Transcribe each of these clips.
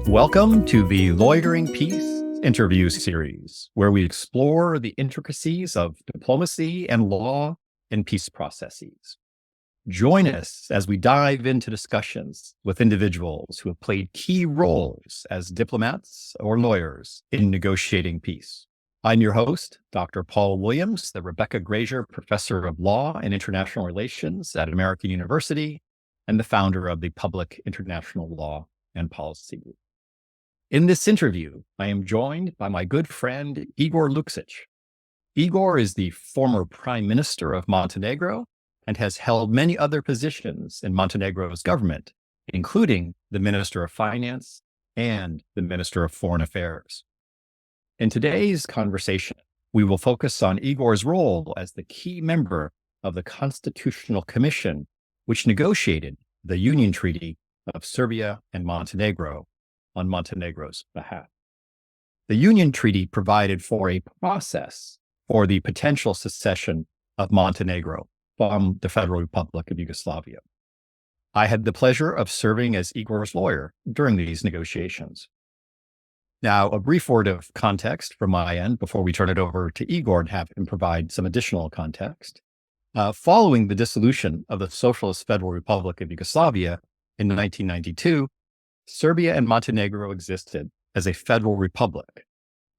Welcome to the Lawyering Peace interview series, where we explore the intricacies of diplomacy and law in peace processes. Join us as we dive into discussions with individuals who have played key roles as diplomats or lawyers in negotiating peace. I'm your host, Dr. Paul Williams, the Rebecca Grazier Professor of Law and International Relations at American University, and the founder of the Public International Law and Policy Group. In this interview, I am joined by my good friend, Igor Luksic. Igor is the former Prime Minister of Montenegro and has held many other positions in Montenegro's government, including the Minister of Finance and the Minister of Foreign Affairs. In today's conversation, we will focus on Igor's role as the key member of the Constitutional Commission, which negotiated the Union Treaty of Serbia and Montenegro on Montenegro's behalf. The Union Treaty provided for a process for the potential secession of Montenegro from the Federal Republic of Yugoslavia. I had the pleasure of serving as Igor's lawyer during these negotiations. Now, a brief word of context from my end before we turn it over to Igor and have him provide some additional context. Following the dissolution of the Socialist Federal Republic of Yugoslavia in 1992, Serbia and Montenegro existed as a federal republic,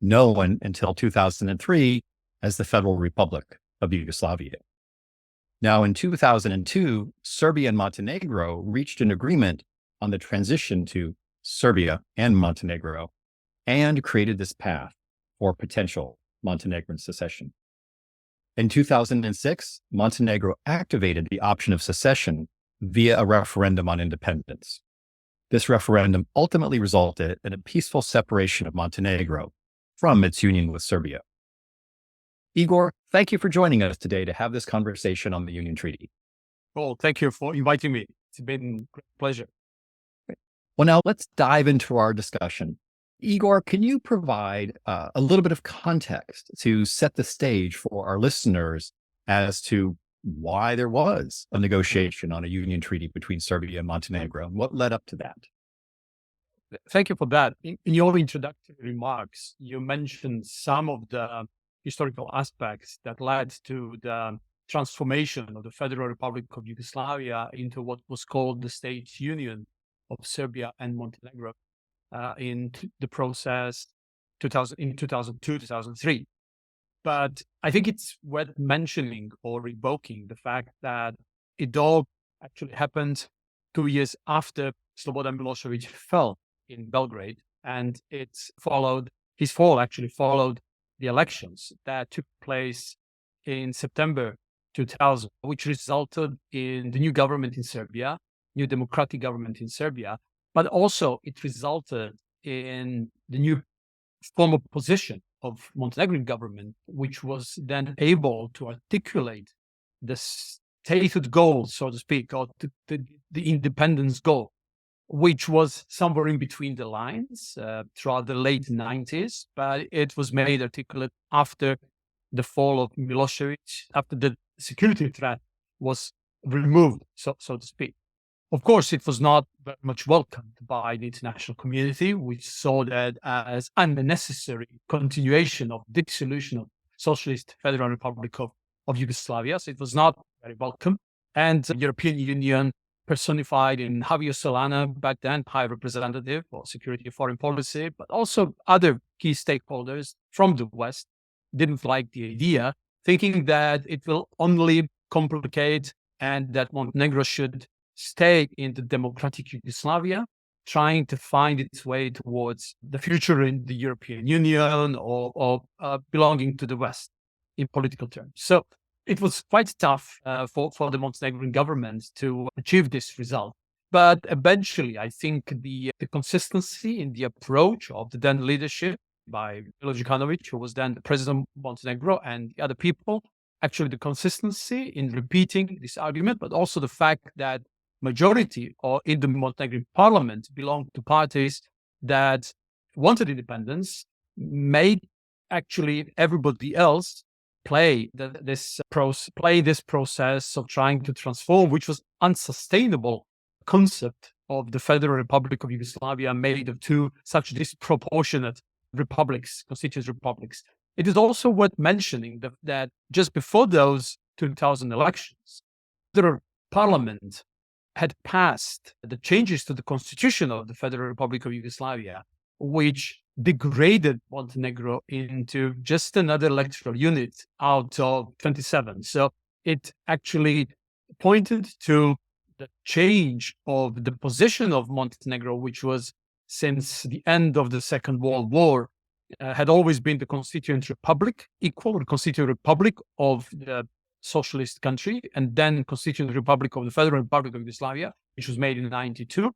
known until 2003 as the Federal Republic of Yugoslavia. Now, in 2002, Serbia and Montenegro reached an agreement on the transition to Serbia and Montenegro and created this path for potential Montenegrin secession. In 2006, Montenegro activated the option of secession via a referendum on independence. This referendum ultimately resulted in a peaceful separation of Montenegro from its union with Serbia. Igor, thank you for joining us today to have this conversation on the Union Treaty. Well, thank you for inviting me. It's been a great pleasure. Well, now let's dive into our discussion. Igor, can you provide a little bit of context to set the stage for our listeners as to why there was a negotiation on a union treaty between Serbia and Montenegro and what led up to that? Thank you for that. In your introductory remarks, you mentioned some of the historical aspects that led to the transformation of the Federal Republic of Yugoslavia into what was called the State Union of Serbia and Montenegro in the process in 2002, 2003. But I think it's worth mentioning or revoking the fact that it all actually happened 2 years after Slobodan Milosevic fell in Belgrade, and his fall actually followed the elections that took place in September 2000, which resulted in the new government in Serbia, new democratic government in Serbia, but also it resulted in the new form of position of Montenegrin government, which was then able to articulate the stated goal, so to speak, or the independence goal, which was somewhere in between the lines throughout the late 90s, but it was made articulate after the fall of Milosevic, after the security threat was removed, so to speak. Of course, it was not very much welcomed by the international community, which saw that as unnecessary continuation of dissolution of Socialist Federal Republic of Yugoslavia. So it was not very welcome. And the European Union, personified in Javier Solana, back then High Representative for Security and Foreign Policy, but also other key stakeholders from the West, didn't like the idea, thinking that it will only complicate and that Montenegro should stay in the democratic Yugoslavia, trying to find its way towards the future in the European Union or belonging to the West in political terms. So it was quite tough for the Montenegrin government to achieve this result. But eventually, I think the consistency in the approach of the then leadership by Milo Đukanović, who was then the president of Montenegro, and the other people, actually the consistency in repeating this argument, but also the fact that majority or in the Montenegrin parliament belonged to parties that wanted independence, made actually everybody else play this process of trying to transform, which was unsustainable concept of the Federal Republic of Yugoslavia made of two such disproportionate republics, constituent republics. It is also worth mentioning that just before those 2000 elections, the parliament had passed the changes to the constitution of the Federal Republic of Yugoslavia, which degraded Montenegro into just another electoral unit out of 27. So it actually pointed to the change of the position of Montenegro, which was, since the end of the Second World War, had always been the constituent republic, equal constituent republic of the socialist country, and then constituent republic of the Federal Republic of Yugoslavia, which was made in 92.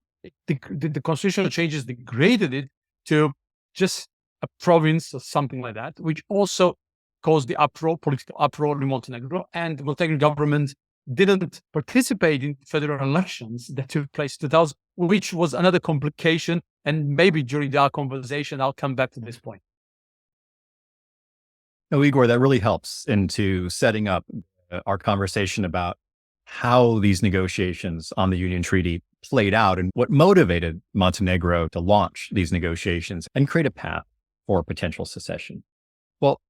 The constitutional changes degraded it to just a province or something like that, which also caused the uproar, political uproar in Montenegro, and the Montenegrin government didn't participate in federal elections that took place in 2000, which was another complication. And maybe during our conversation, I'll come back to this point. No, Igor, that really helps into setting up our conversation about how these negotiations on the Union Treaty played out and what motivated Montenegro to launch these negotiations and create a path for potential secession. Well,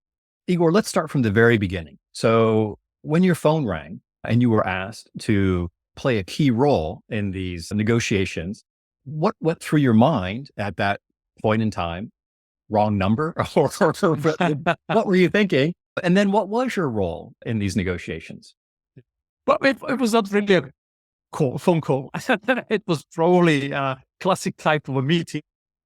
Igor, let's start from the very beginning. So when your phone rang and you were asked to play a key role in these negotiations, what went through your mind at that point in time? Wrong number? Or what were you thinking? And then what was your role in these negotiations? But it was not really a phone call. It was probably a classic type of a meeting,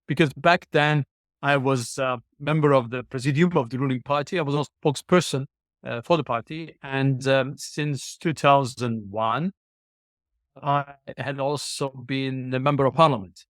because back then I was a member of the presidium of the ruling party. I was also spokesperson for the party. And since 2001, I had also been a member of parliament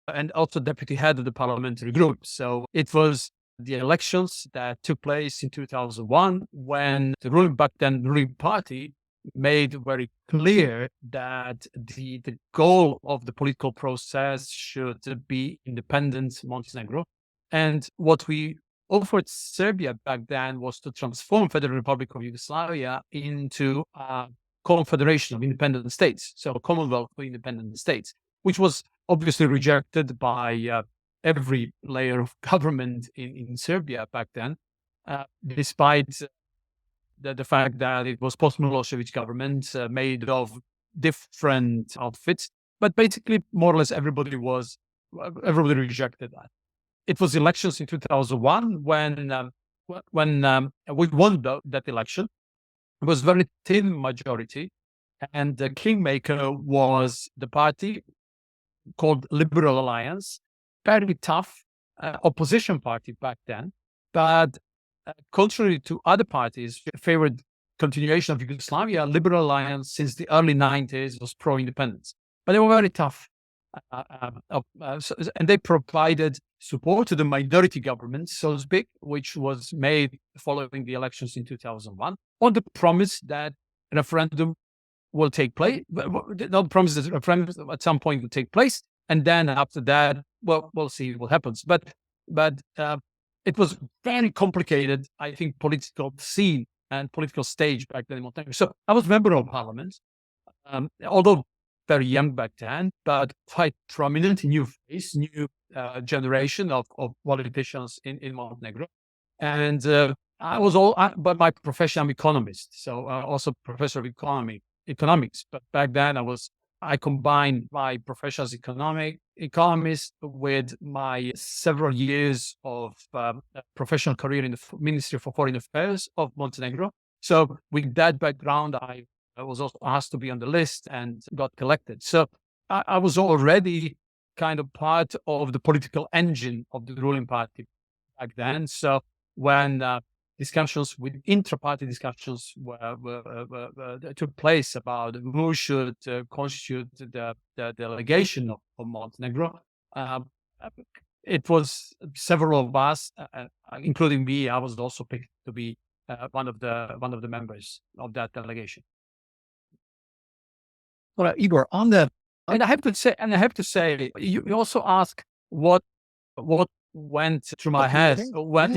and also deputy head of the parliamentary group. So it was the elections that took place in 2001 when the ruling party made very clear that the goal of the political process should be independent Montenegro. And what we offered Serbia back then was to transform Federal Republic of Yugoslavia into a confederation of independent states, so a Commonwealth of independent states, which was obviously rejected by every layer of government in Serbia back then, despite the fact that it was post-Milosevic government made of different outfits. But basically, more or less, everybody rejected that. It was elections in 2001 when we won that election. It was very thin majority, and the kingmaker was the party called Liberal Alliance, very tough opposition party back then, but contrary to other parties favored continuation of Yugoslavia, Liberal Alliance since the early 90s was pro-independence, but they were very tough. And they provided support to the minority government, so to speak, which was made following the elections in 2001, on the promise that a referendum will take place. Not the promise that a referendum at some point will take place, and then after that, well, we'll see what happens. But it was very complicated, I think, political scene and political stage back then in Montenegro. So I was member of parliament, although very young back then, but quite prominent, new face, new generation of politicians in Montenegro. And but by profession, I'm economist, so also professor of economics. But back then I combined my profession as economist with my several years of professional career in the Ministry for Foreign Affairs of Montenegro. So with that background, I was also asked to be on the list and got elected. So I was already kind of part of the political engine of the ruling party back then. So when discussions with intra-party discussions took place about who should constitute the delegation of Montenegro, it was several of us, including me. I was also picked to be one of the members of that delegation. Well, Igor, on that, and I have to say, you also ask what went through my head. What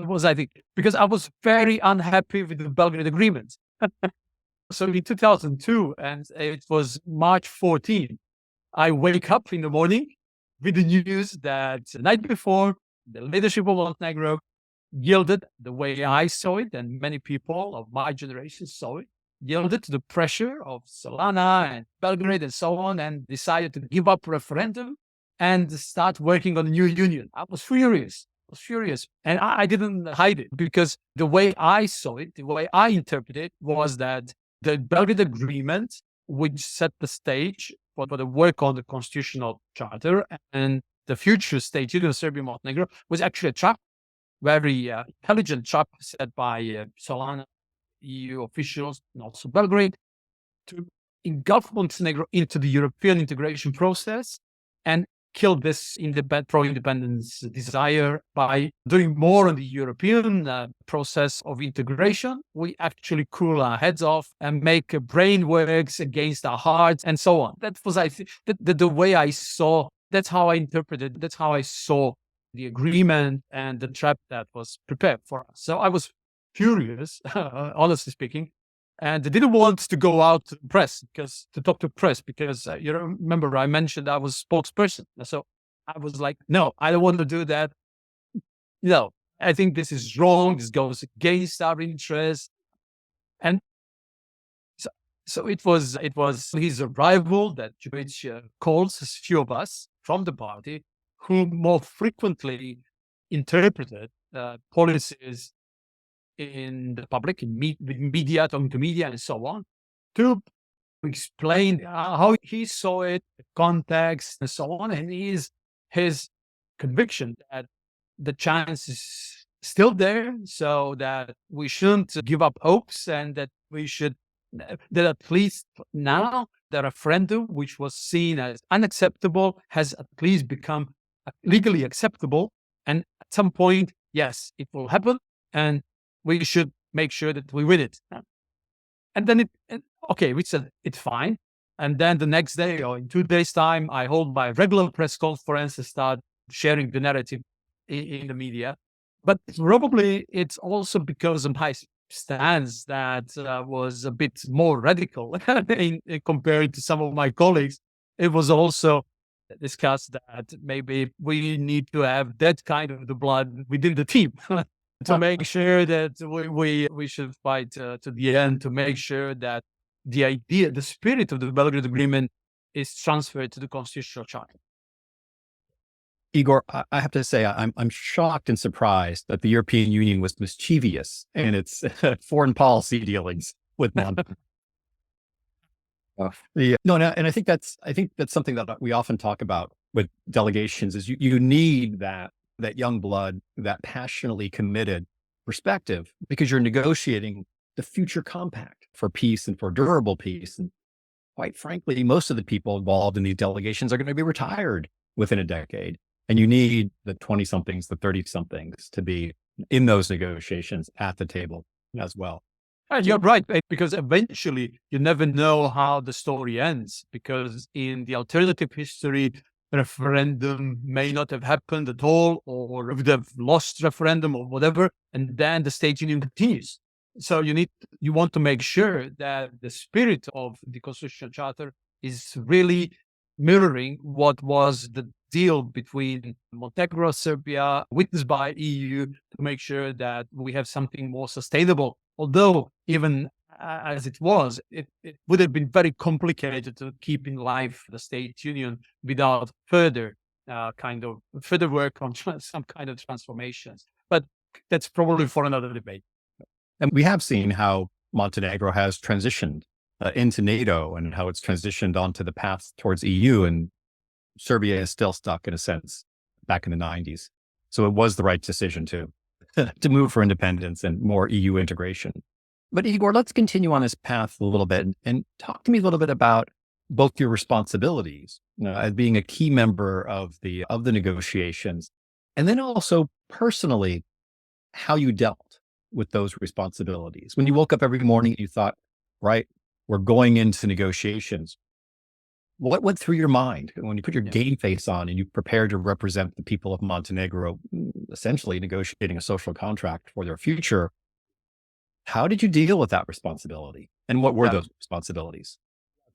was I thinking? Because I was very unhappy with the Belgrade Agreement. So in 2002, and it was March 14, I wake up in the morning with the news that the night before, the leadership of Montenegro yielded the way I saw it, and many people of my generation saw it, yielded to the pressure of Solana and Belgrade and so on, and decided to give up referendum and start working on a new union. I was furious. And I didn't hide it, because the way I saw it, the way I interpreted it, was that the Belgrade Agreement, which set the stage for the work on the constitutional charter and the future state union of Serbia and Montenegro, was actually a trap, very intelligent trap set by Solana, EU officials, and also Belgrade, to engulf Montenegro into the European integration process and kill this pro-independence desire by doing more on the European process of integration. We actually cool our heads off and make brain works against our hearts and so on. That was, I think, the way I saw, that's how I interpreted, that's how I saw the agreement and the trap that was prepared for us. So I was furious, honestly speaking, and I didn't want to go out to press to talk to press because you remember I mentioned I was spokesperson. So I was like, no, I don't want to do that. No, I think this is wrong. This goes against our interests. And so it was his arrival that which calls a few of us from the party who more frequently interpreted policies in the public, with media, talking to media and so on, to explain how he saw it, the context and so on, and his conviction that the chance is still there, so that we shouldn't give up hopes, and that we should, that at least now the referendum, which was seen as unacceptable, has at least become legally acceptable, and at some point, yes, it will happen, and we should make sure that we win it. And then we said it's fine. And then the next day, or in 2 days' time, I hold my regular press conference and start sharing the narrative in the media. But probably it's also because of my stance that was a bit more radical compared to some of my colleagues. It was also discussed that maybe we need to have that kind of the blood within the team. To make sure that we should fight to the end, to make sure that the idea, the spirit of the Belgrade Agreement is transferred to the constitutional charter. Igor, I have to say, I'm shocked and surprised that the European Union was mischievous in its foreign policy dealings with Montenegro. And I think that's something that we often talk about with delegations is you need that young blood, that passionately committed perspective, because you're negotiating the future compact for peace and for durable peace. And quite frankly, most of the people involved in these delegations are going to be retired within a decade. And you need the 20-somethings, the 30-somethings to be in those negotiations at the table as well. And you're right, because eventually you never know how the story ends, because in the alternative history, referendum may not have happened at all, or if they've lost referendum or whatever, and then the state union continues. So you want to make sure that the spirit of the constitutional charter is really mirroring what was the deal between Montenegro, Serbia, witnessed by EU, to make sure that we have something more sustainable. Although even as it was, it would have been very complicated to keep in life the state union without further work on some kind of transformations. But that's probably for another debate. And we have seen how Montenegro has transitioned into NATO and how it's transitioned onto the path towards EU, and Serbia is still stuck in a sense back in the 90s. So it was the right decision to move for independence and more EU integration. But Igor, let's continue on this path a little bit and talk to me a little bit about both your responsibilities as being a key member of the negotiations, and then also personally how you dealt with those responsibilities. When you woke up every morning, you thought, right, we're going into negotiations. What went through your mind when you put your game face on and you prepared to represent the people of Montenegro, essentially negotiating a social contract for their future? How did you deal with that responsibility? And what were those responsibilities?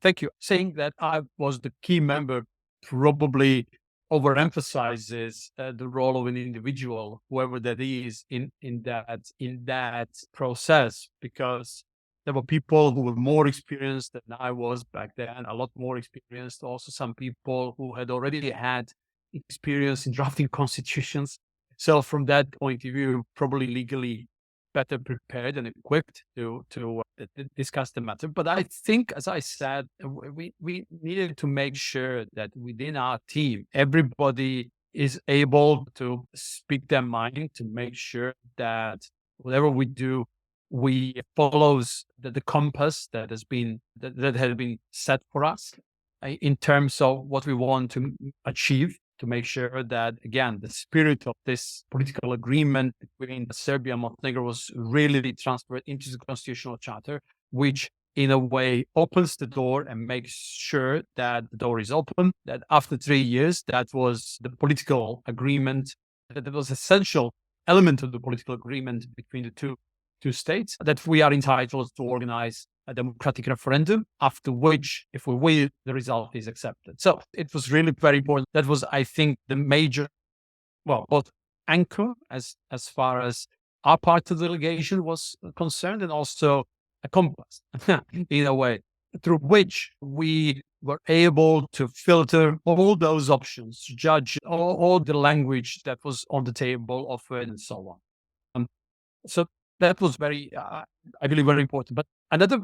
thank you. Saying that I was the key member probably overemphasizes the role of an individual, whoever that is, in that process, because there were people who were more experienced than I was back then, a lot more experienced. Also, some people who had already had experience in drafting constitutions. So, from that point of view, probably legally better prepared and equipped to discuss the matter. But I think, as I said, we needed to make sure that within our team, everybody is able to speak their mind, to make sure that whatever we do, we follows the compass that has been that had been set for us in terms of what we want to achieve, to make sure that, again, the spirit of this political agreement between Serbia and Montenegro was really transferred into the constitutional charter, which in a way opens the door and makes sure that the door is open, that after 3 years, that was the political agreement, that was essential element of the political agreement between the two states, that we are entitled to organize a democratic referendum, after which, if we win, the result is accepted. So it was really very important. That was, I think, the major, well, both anchor as far as our part of the delegation was concerned, and also a compass, in a way, through which we were able to filter all those options, to judge all the language that was on the table offered, and so on. So that was very, I believe, very important. But another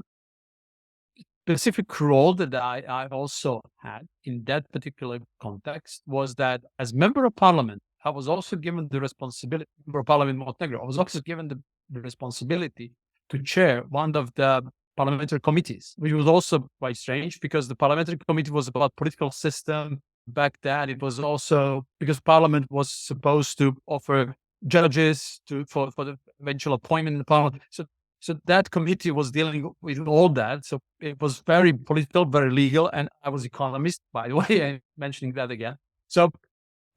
specific role that I also had in that particular context was that, as member of parliament, I was also given the responsibility, member of parliament in Montenegro, I was also given the responsibility to chair one of the parliamentary committees, which was also quite strange, because the parliamentary committee was about political system. Back then, it was also because parliament was supposed to offer judges for the eventual appointment in the parliament. So that committee was dealing with all that. So it was very political, very legal, and I was economist, by the way, I'm mentioning that again. So,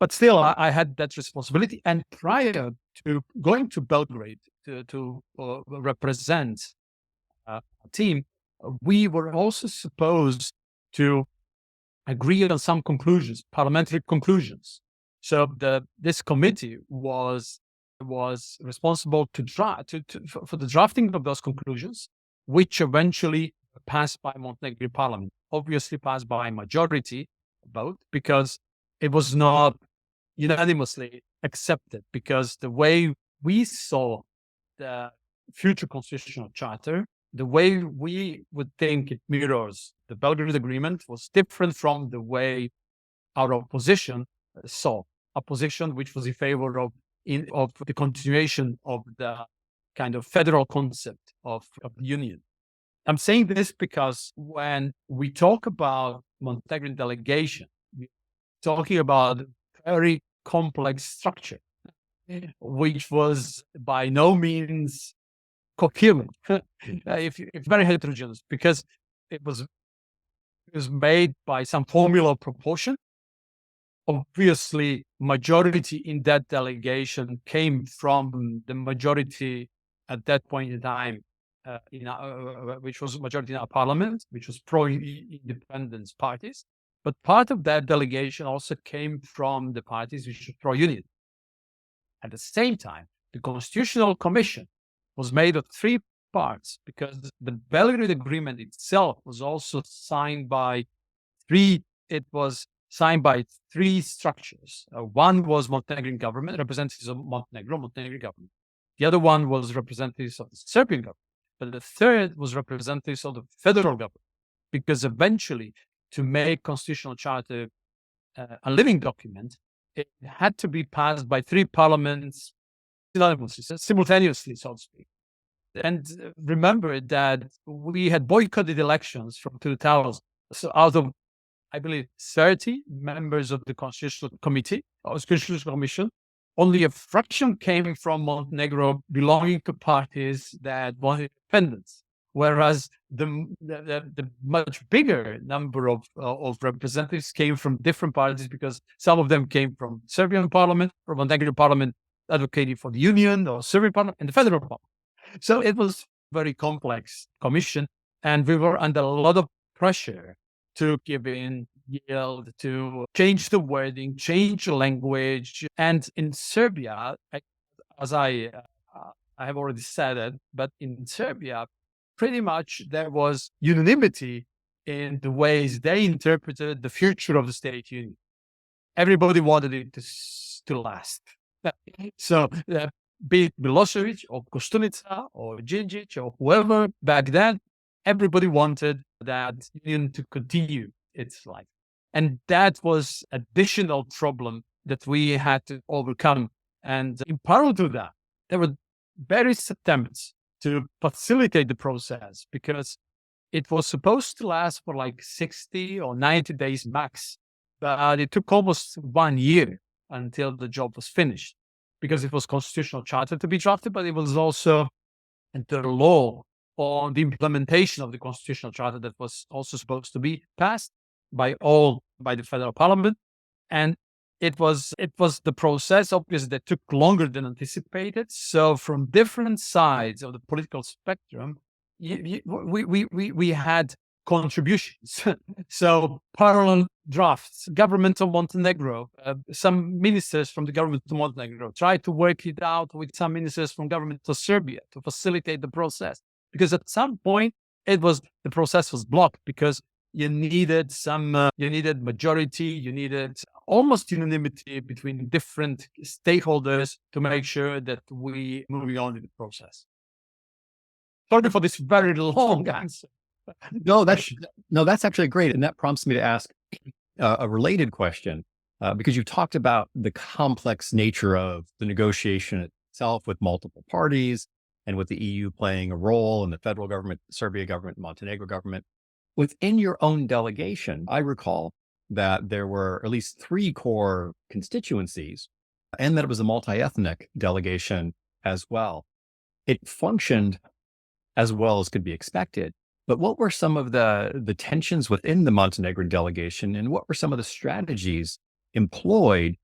but still, I had that responsibility. And prior to going to Belgrade to represent a team, we were also supposed to agree on some conclusions, parliamentary conclusions. So this committee was responsible for the drafting of those conclusions, which eventually passed by Montenegrin parliament. Obviously passed by majority vote, because it was not unanimously accepted, because the way we saw the future constitutional charter, the way we would think it mirrors the Belgrade Agreement, was different from the way our opposition saw a position which was in favor of the continuation of the kind of federal concept of the union. I'm saying this because when we talk about Montenegrin delegation, we're talking about a very complex structure, which was by no means coherent. If very heterogeneous, because it was made by some formula of proportion. Obviously, majority in that delegation came from the majority at that point in time, which was majority in our parliament, which was pro-independence parties. But part of that delegation also came from the parties which were pro-union. At the same time, the Constitutional Commission was made of 3 parts, because the Belgrade Agreement itself was also signed by 3. It was signed by 3 structures. One was Montenegrin government, representatives of Montenegrin government. The other one was representatives of the Serbian government. But the third was representatives of the federal government, because eventually, to make constitutional charter a living document, it had to be passed by 3 parliaments simultaneously, so to speak. And remember that we had boycotted elections from 2000. So out of, I believe, 30 members of the Constitutional Committee, or Constitutional Commission, only a fraction came from Montenegro belonging to parties that wanted independence, whereas the much bigger number of representatives came from different parties, because some of them came from Serbian parliament, or Montenegrin parliament advocating for the union, or Serbian parliament, and the federal parliament. So it was a very complex commission, and we were under a lot of pressure to give in, yield, to change the wording, change the language. And in Serbia, as I have already said it, but in Serbia, pretty much there was unanimity in the ways they interpreted the future of the state union. Everybody wanted it to last. So, be it Milosevic or Kostunica or Djindjic or whoever back then, everybody wanted that union to continue its life. And that was additional problem that we had to overcome. And in parallel to that, there were various attempts to facilitate the process because it was supposed to last for like 60 or 90 days max. But it took almost 1 year until the job was finished because it was constitutional charter to be drafted, but it was also the law on the implementation of the constitutional charter that was also supposed to be passed by the federal parliament. And it was the process, obviously, that took longer than anticipated. So from different sides of the political spectrum, we had contributions. So parallel drafts, government of Montenegro, some ministers from the government of Montenegro tried to work it out with some ministers from government of Serbia to facilitate the process. Because at some point the process was blocked because you needed majority, you needed almost unanimity between different stakeholders to make sure that we moving on in the process. Sorry for this very long answer. No, that's actually great. And that prompts me to ask a related question, because you talked about the complex nature of the negotiation itself with multiple parties and with the EU playing a role in the federal government, Serbia government, Montenegro government. Within your own delegation, I recall that there were at least 3 core constituencies and that it was a multi-ethnic delegation as well. It functioned as well as could be expected. But what were some of the tensions within the Montenegrin delegation, and what were some of the strategies employed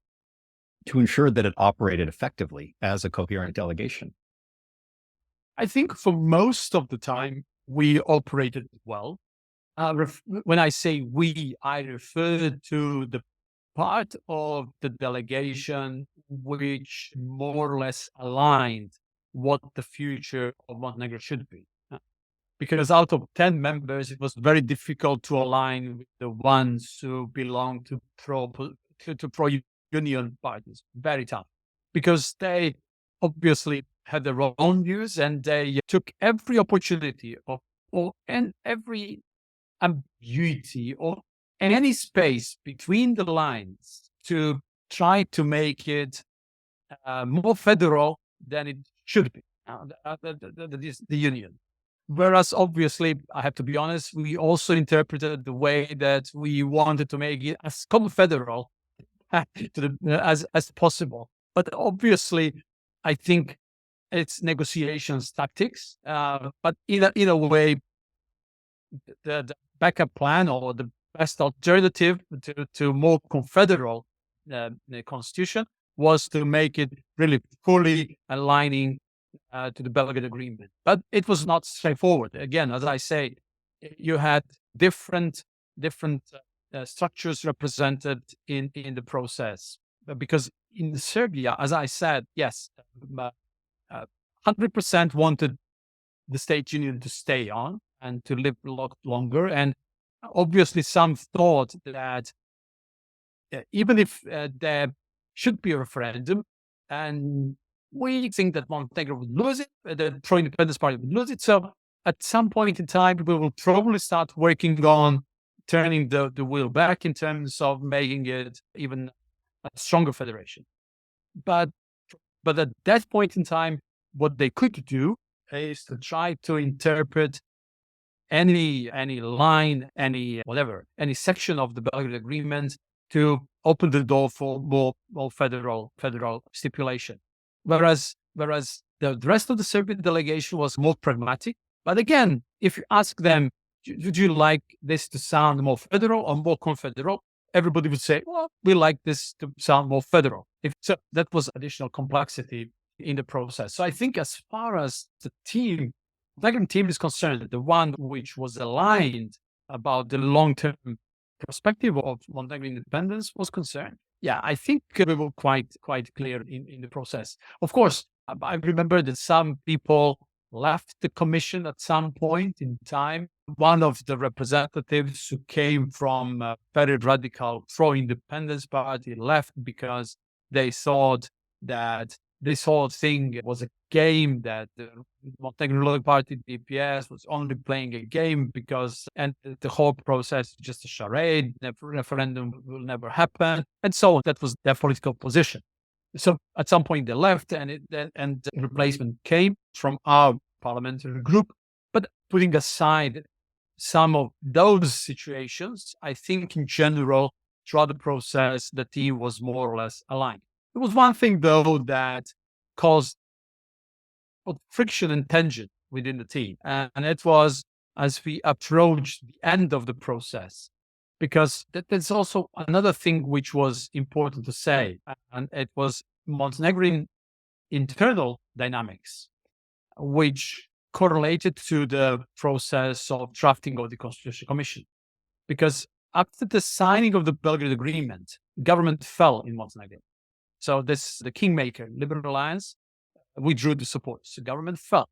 to ensure that it operated effectively as a coherent delegation? I think for most of the time, we operated well. When I say we, I refer to the part of the delegation which more or less aligned what the future of Montenegro should be. Because out of 10 members, it was very difficult to align with the ones who belong to pro-union parties. Very tough. Because they obviously had their own views and they took every opportunity and every ambiguity or any space between the lines to try to make it more federal than it should be, the union. Whereas, obviously, I have to be honest, we also interpreted the way that we wanted to make it as confederal as possible. But obviously, I think it's negotiations tactics. But in a way, the backup plan or the best alternative to more confederal constitution was to make it really fully aligning to the Belgrade Agreement. But it was not straightforward. Again, as I say, you had different structures represented in the process. Because in Serbia, as I said, yes, 100% wanted the state union to stay on and to live a lot longer. And obviously some thought that even if there should be a referendum, and we think that Montenegro would lose it, the pro-independence party would lose it. So at some point in time, we will probably start working on turning the wheel back in terms of making it even a stronger federation. But at that point in time, what they could do is to try to interpret any line, any section of the Belgrade Agreement to open the door for more federal stipulation. Whereas the rest of the Serbian delegation was more pragmatic. But again, if you ask them, would you like this to sound more federal or more confederal? Everybody would say, well, we like this to sound more federal. So that was additional complexity in the process. So I think as far as the Montenegrin team is concerned, the one which was aligned about the long-term perspective of Montenegrin independence was concerned, yeah, I think we were quite clear in the process. Of course, I remember that some people left the commission at some point in time. One of the representatives who came from a very radical pro-independence party left because they thought that this whole thing was a game, that the Montenegro Party, DPS, was only playing a game and the whole process is just a charade, referendum will never happen, and so on. That was their political position. So at some point they left, and the replacement came from our parliamentary group. But putting aside some of those situations, I think in general, throughout the process, the team was more or less aligned. There was one thing, though, that caused friction and tension within the team. And it was as we approached the end of the process, because there's also another thing which was important to say, and it was Montenegrin internal dynamics, which correlated to the process of drafting of the Constitutional Commission. Because after the signing of the Belgrade Agreement, government fell in Montenegro. So the kingmaker, Liberal Alliance, withdrew the support. So government fell.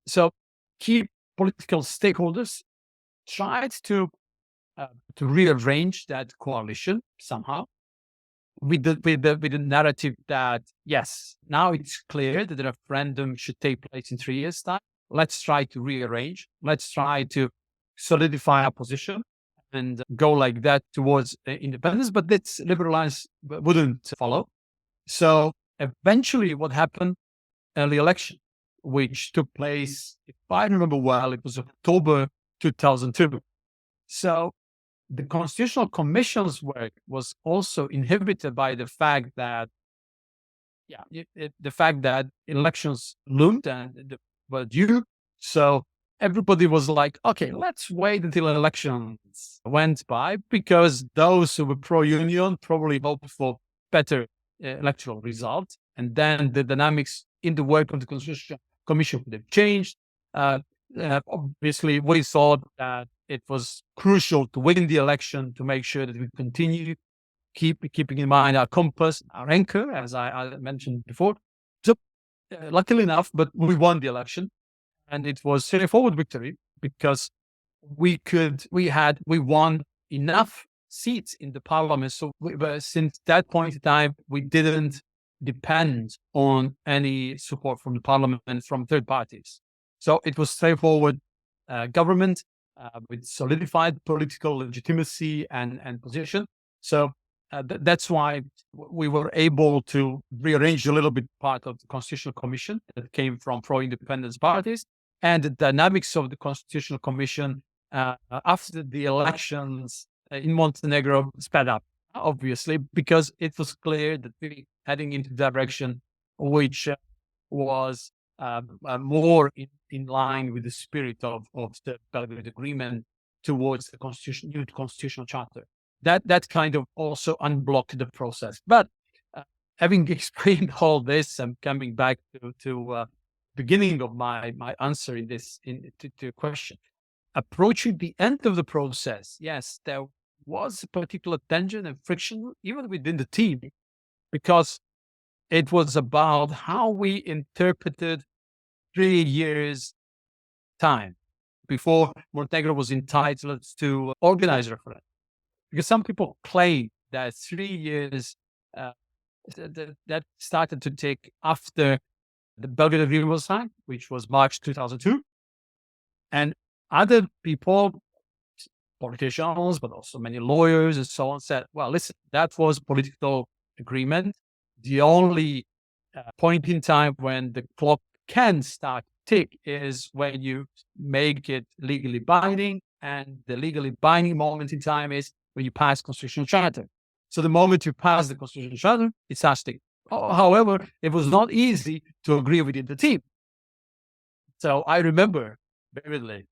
So key political stakeholders tried to rearrange that coalition somehow with the narrative that, yes, now it's clear that the referendum should take place in 3 years' time. Let's try to rearrange. Let's try to solidify our position and go like that towards independence. But this Liberal Alliance wouldn't follow. So eventually what happened, early election, which took place, if I remember well, it was October 2002. So the Constitutional Commission's work was also inhibited by the fact that, the fact that elections loomed and were due. So everybody was like, okay, let's wait until elections went by, because those who were pro-union probably hoped for better electoral results. And then the dynamics in the work of the Constitutional Commission would have changed. Obviously, we thought that it was crucial to win the election to make sure that we continue keeping in mind our compass, our anchor, as I mentioned before. So, luckily enough, but we won the election, and it was a straightforward victory because we won enough seats in the parliament. So since that point in time, we didn't depend on any support from the parliament and from third parties. So it was straightforward government with solidified political legitimacy and position. So that's why we were able to rearrange a little bit part of the Constitutional Commission that came from pro-independence parties, and the dynamics of the Constitutional Commission after the elections in Montenegro sped up, obviously, because it was clear that we were heading into the direction which was more in line with the spirit of the Belgrade Agreement towards the new constitutional charter. That kind of also unblocked the process. But having explained all this, I'm coming back to beginning of my answer to your question. Approaching the end of the process, yes, there was a particular tension and friction even within the team, because it was about how we interpreted 3 years time before Montenegro was entitled to organize a referendum. Because some people claim that 3 years that started to take after the Belgrade Agreement was signed, which was March 2002. And other people, politicians, but also many lawyers and so on, said, well, listen, that was political agreement. The only point in time when the clock can start to tick is when you make it legally binding. And the legally binding moment in time is when you pass constitutional charter. So the moment you pass the constitutional charter, it starts to tick. However, it was not easy to agree within the team. So I remember vividly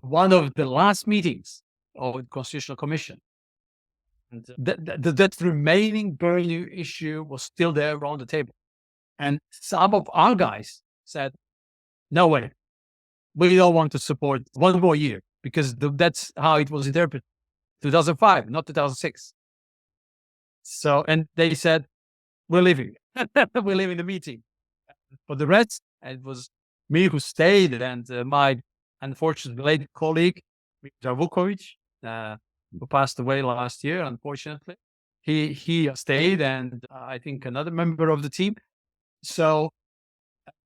one of the last meetings of the Constitutional Commission. And that remaining burning issue was still there on the table. And some of our guys said, no way, we don't want to support one more year. because that's how it was interpreted. 2005, not 2006. So, and they said, we're leaving. We're leaving the meeting. For the rest, it was me who stayed, and my unfortunate late colleague, Igor Luksic, who passed away last year, unfortunately. He stayed, and I think another member of the team. So,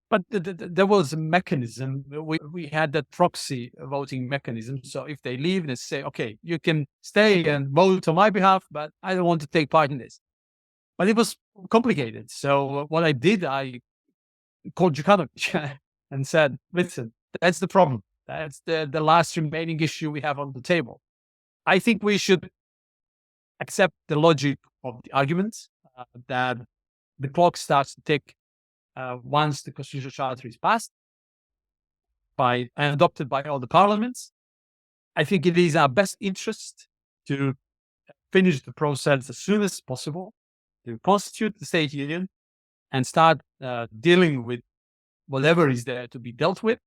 but there was a mechanism. We had that proxy voting mechanism. So if they leave, they say, okay, you can stay and vote on my behalf, but I don't want to take part in this. But it was complicated. So what I did, I called Jukanovic and said, listen, that's the problem. That's the last remaining issue we have on the table. I think we should accept the logic of the arguments that the clock starts to tick once the constitutional charter is passed and adopted by all the parliaments. I think it is our best interest to finish the process as soon as possible, to constitute the state union and start dealing with whatever is there to be dealt with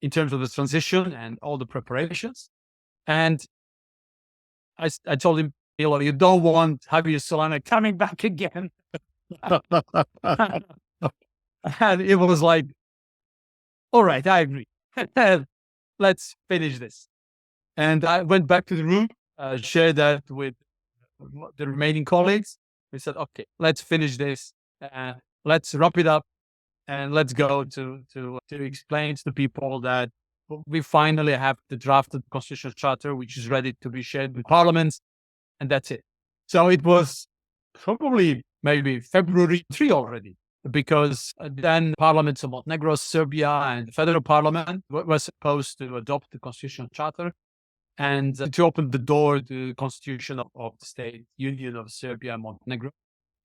in terms of the transition and all the preparations. And I told him, you don't want Javier Solana coming back again. And it was like, all right, I agree. Let's finish this. And I went back to the room, shared that with the remaining colleagues. We said, okay, let's finish this. Let's wrap it up. And let's go to explain to the people that we finally have the drafted constitutional charter, which is ready to be shared with parliaments. And that's it. So it was probably maybe February 3 already, because then parliaments of Montenegro, Serbia, and the federal parliament were supposed to adopt the constitutional charter and to open the door to the constitution of the state union of Serbia and Montenegro.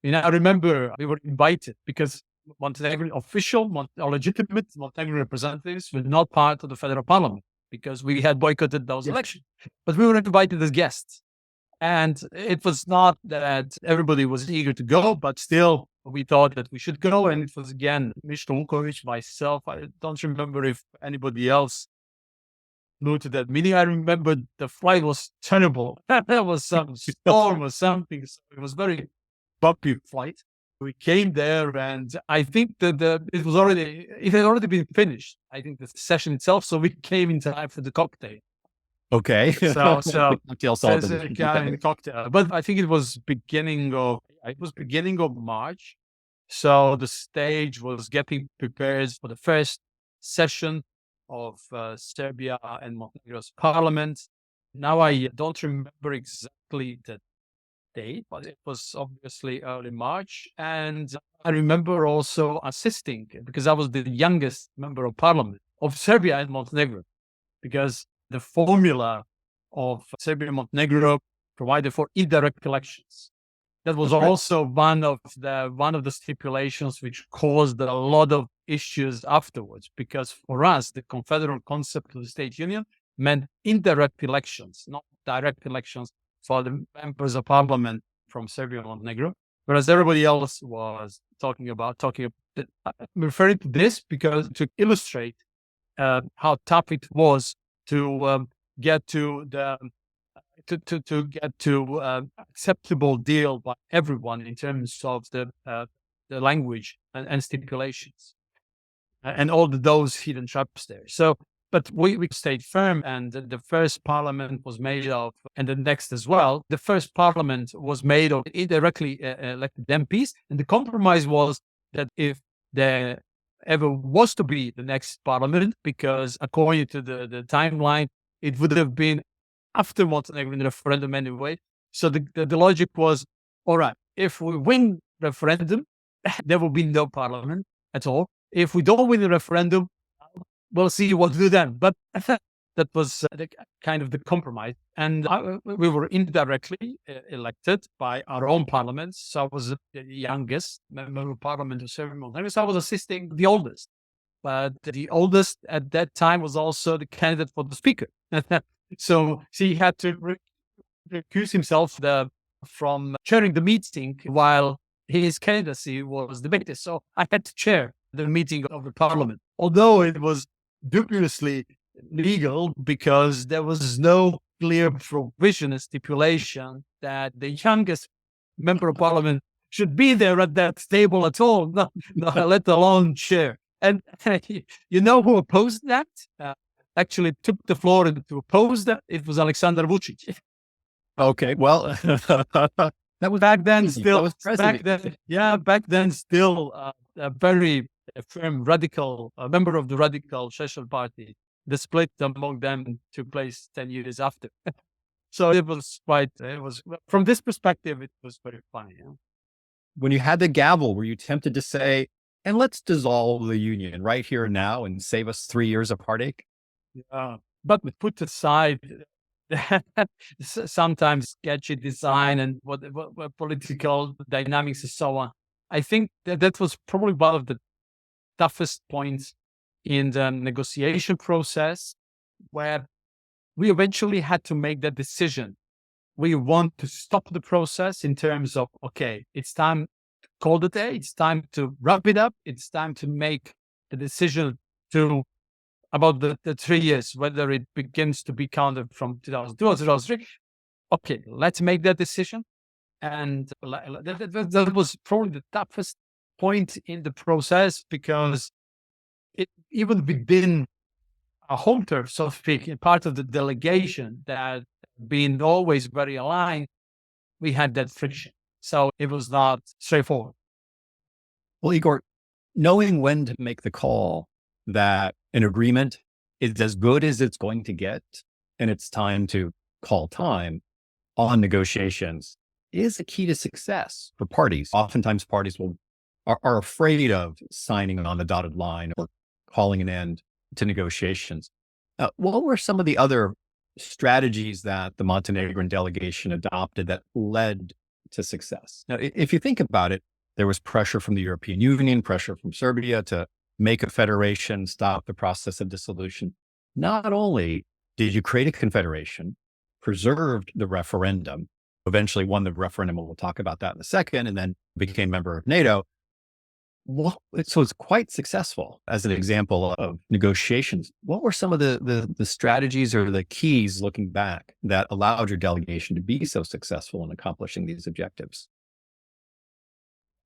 I remember we were invited because Montenegrin official or legitimate Montenegrin representatives were not part of the federal parliament because we had boycotted those elections. But we were invited as guests. And it was not that everybody was eager to go, but still we thought that we should go. And it was again, Mr. Lukovic, myself. I don't remember if anybody else flew to that meeting. I remember the flight was terrible. There was some storm or something. So it was very bumpy flight. We came there, and I think that it had already been finished. I think the session itself. So we came in time for the cocktail. Okay. So cocktail. But I think it was beginning of March. So the stage was getting prepared for the first session of Serbia and Montenegro's parliament. Now I don't remember exactly the date, but it was obviously early March. And I remember also assisting because I was the youngest member of parliament of Serbia and Montenegro, because the formula of Serbia and Montenegro provided for indirect elections. That was also one of the stipulations which caused a lot of issues afterwards, because for us, the confederal concept of the state union meant indirect elections, not direct elections for the members of parliament from Serbia and Montenegro, whereas everybody else was talking about. I'm referring to this because to illustrate how tough it was to get to acceptable deal by everyone in terms of the language and stipulations and all those hidden traps there. So, but we stayed firm, and the first parliament was made of, and the next as well. The first parliament was made of indirectly elected MPs, and the compromise was that if there ever was to be the next parliament, because according to the timeline, it would have been after Montenegrin referendum anyway. So the logic was, all right, if we win referendum, there will be no parliament at all. If we don't win the referendum, we'll see what to do then. But that was kind of the compromise. And we were indirectly elected by our own parliaments. So I was the youngest member of parliament of Serbia and Montenegro. So I was assisting the oldest. But the oldest at that time was also the candidate for the speaker. So he had to recuse himself from chairing the meeting while his candidacy was debated. So I had to chair the meeting of the parliament, although it was dubiously legal because there was no clear provision and stipulation that the youngest member of parliament should be there at that table at all, let alone chair. And you know who opposed that? Actually took the floor to oppose that. It was Alexander Vucic. Okay, well, that was Back then, that still was back president. then, back then, still a very firm radical member of the Radical Social Party. The split among them took place 10 years after. So it was from this perspective, it was very funny. Yeah? When you had the gavel, were you tempted to say, and let's dissolve the union right here and now and save us 3 years of heartache? Yeah. But put aside sometimes sketchy design and what political dynamics and so on, I think that was probably one of the toughest points in the negotiation process, where we eventually had to make that decision. We want to stop the process in terms of, okay, it's time to call the day, it's time to wrap it up, it's time to make the decision about the 3 years, whether it begins to be counted from 2002 or 2003. Okay, let's make that decision. And that was probably the toughest point in the process, because even within a home turf, so to speak, in part of the delegation that being always very aligned, we had that friction. So it was not straightforward. Well, Igor, knowing when to make the call that an agreement is as good as it's going to get and it's time to call time on negotiations is a key to success for parties. Oftentimes parties are afraid of signing on the dotted line or calling an end to negotiations. What were some of the other strategies that the Montenegrin delegation adopted that led to success? Now, if you think about it, there was pressure from the European Union, pressure from Serbia to make a federation, stop the process of dissolution. Not only did you create a confederation, preserved the referendum, eventually won the referendum, and we'll talk about that in a second, and then became member of NATO. Well, so it's quite successful as an example of negotiations. What were some of the strategies or the keys looking back that allowed your delegation to be so successful in accomplishing these objectives?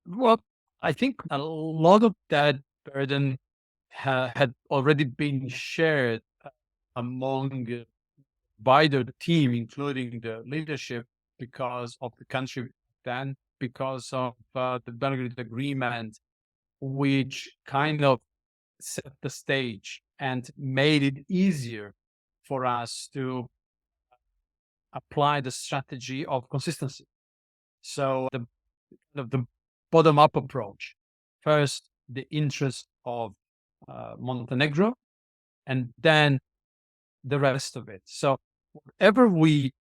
Well, I think a lot of that burden had already been shared among by the team, including the leadership, because of the country then, because of the Belgrade Agreement, which kind of set the stage and made it easier for us to apply the strategy of consistency. So the bottom-up approach, first the interest of Montenegro, and then the rest of it. So whatever we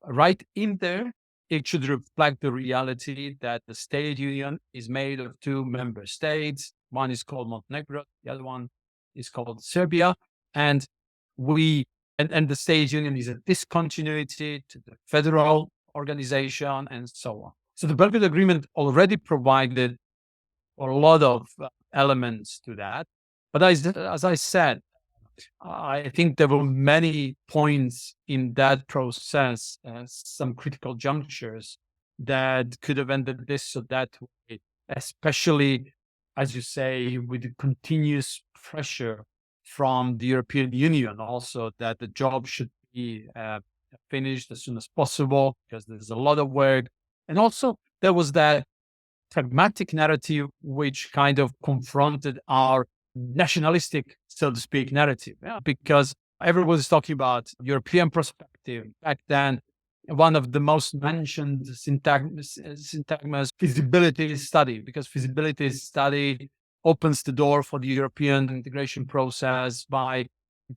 write in there, it should reflect the reality that the state union is made of two member states. One is called Montenegro, the other one is called Serbia. And the state union is a discontinuity to the federal organization and so on. So the Belgrade Agreement already provided a lot of elements to that. But as I said, I think there were many points in that process, some critical junctures that could have ended this or that way, especially, as you say, with the continuous pressure from the European Union also that the job should be finished as soon as possible because there's a lot of work. And also there was that pragmatic narrative which kind of confronted our nationalistic, so to speak, narrative, because everyone was talking about European perspective. Back then, one of the most mentioned syntagmas, feasibility study, because feasibility study opens the door for the European integration process by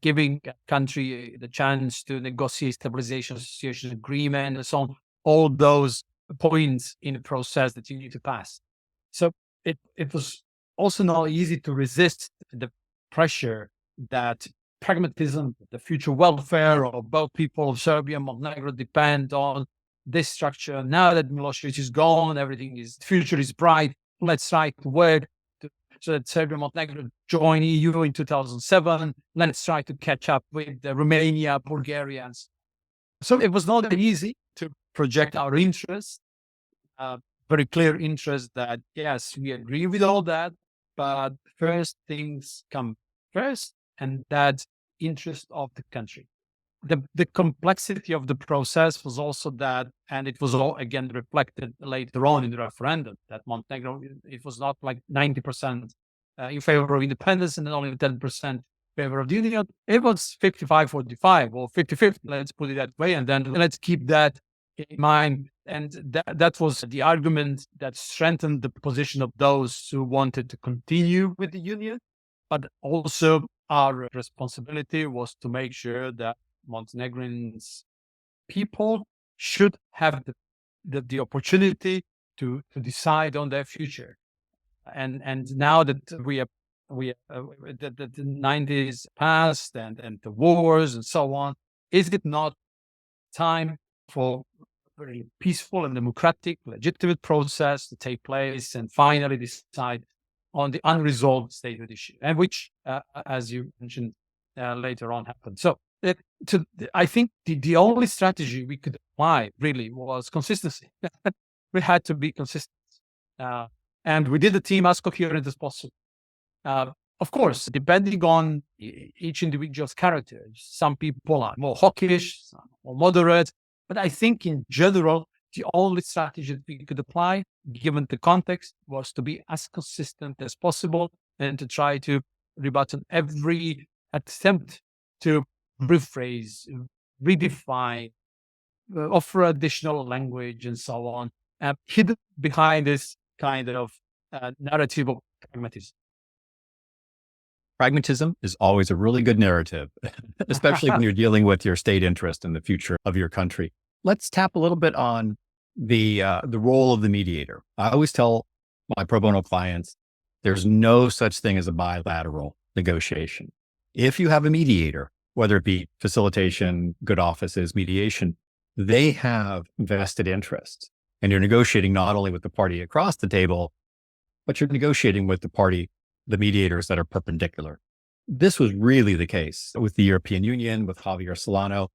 giving a country the chance to negotiate stabilization association agreement and so on, all those points in the process that you need to pass. So it was also not easy to resist the pressure that pragmatism, the future welfare of both people of Serbia and Montenegro depend on this structure. Now that Milosevic is gone, the future is bright. Let's try to work so that Serbia and Montenegro join EU in 2007. Let's try to catch up with the Romania, Bulgaria. So it was not easy to project our interests, very clear interest that, yes, we agree with all that, but first things come first, and that's interest of the country. The complexity of the process was also that, and it was all again reflected later on in the referendum, that Montenegro, it was not like 90% in favor of independence and then only 10% in favor of the union. It was 55-45 or 50-50, let's put it that way. And then let's keep that in mind. And that was the argument that strengthened the position of those who wanted to continue with the union. But also our responsibility was to make sure that Montenegrins people should have the opportunity to decide on their future. And now that that the 90s passed and the wars and so on, is it not time for a very peaceful and democratic, legitimate process to take place and finally decide on the unresolved statehood issue, and which, as you mentioned, later on happened. So I think the only strategy we could apply really was consistency. We had to be consistent. And we did the team as coherent as possible. Of course, depending on each individual's character, some people are more hawkish, some more moderate. But I think in general, the only strategy that we could apply, given the context, was to be as consistent as possible and to try to rebut every attempt to rephrase, redefine, offer additional language, and so on, hidden behind this kind of narrative of pragmatism. Pragmatism is always a really good narrative, especially when you're dealing with your state interest in the future of your country. Let's tap a little bit on the role of the mediator. I always tell my pro bono clients, there's no such thing as a bilateral negotiation. If you have a mediator, whether it be facilitation, good offices, mediation, they have vested interests. And you're negotiating not only with the party across the table, but you're negotiating with the mediators that are perpendicular. This was really the case with the European Union, with Javier Solano.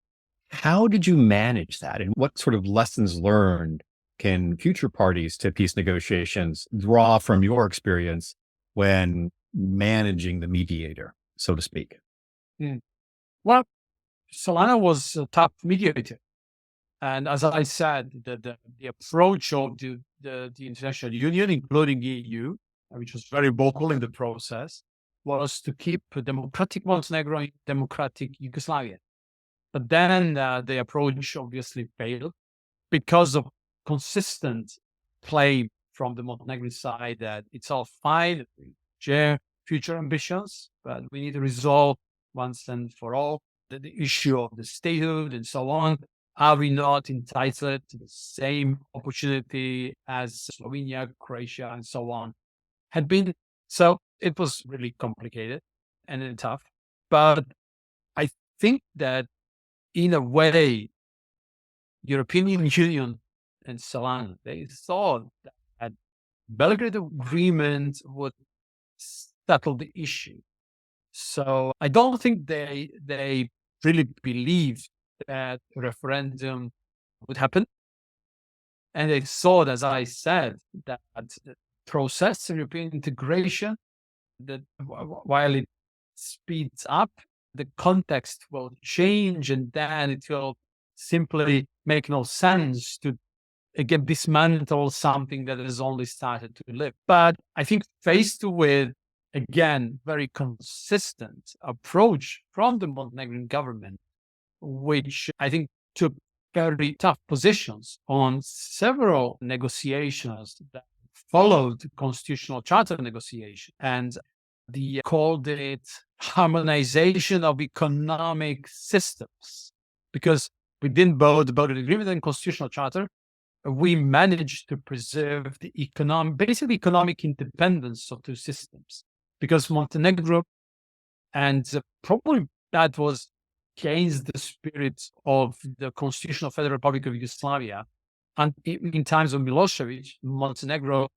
How did you manage that? And what sort of lessons learned can future parties to peace negotiations draw from your experience when managing the mediator, so to speak? Well, Solana was a top mediator. And as I said, the approach of the international union, including the EU, which was very vocal in the process, was to keep democratic Montenegro in democratic Yugoslavia. But then the approach obviously failed because of consistent claim from the Montenegrin side that it's all fine, we share future ambitions, but we need to resolve once and for all the issue of the statehood and so on. Are we not entitled to the same opportunity as Slovenia, Croatia, and so on had been? So it was really complicated and tough. But I think that in a way, European Union and Solana, they thought that Belgrade agreement would settle the issue. So I don't think they really believed that referendum would happen. And they thought, as I said, that the process of European integration, that while it speeds up, the context will change, and then it will simply make no sense to, again, dismantle something that has only started to live. But I think faced with, again, very consistent approach from the Montenegrin government, which I think took very tough positions on several negotiations that followed the constitutional charter negotiation, and they called it harmonization of economic systems, because within both the Belgrade Agreement and constitutional charter, we managed to preserve the basically economic independence of two systems, because Montenegro, and probably that was against the spirit of the Constitutional Federal Republic of Yugoslavia. And in times of Milosevic, Montenegro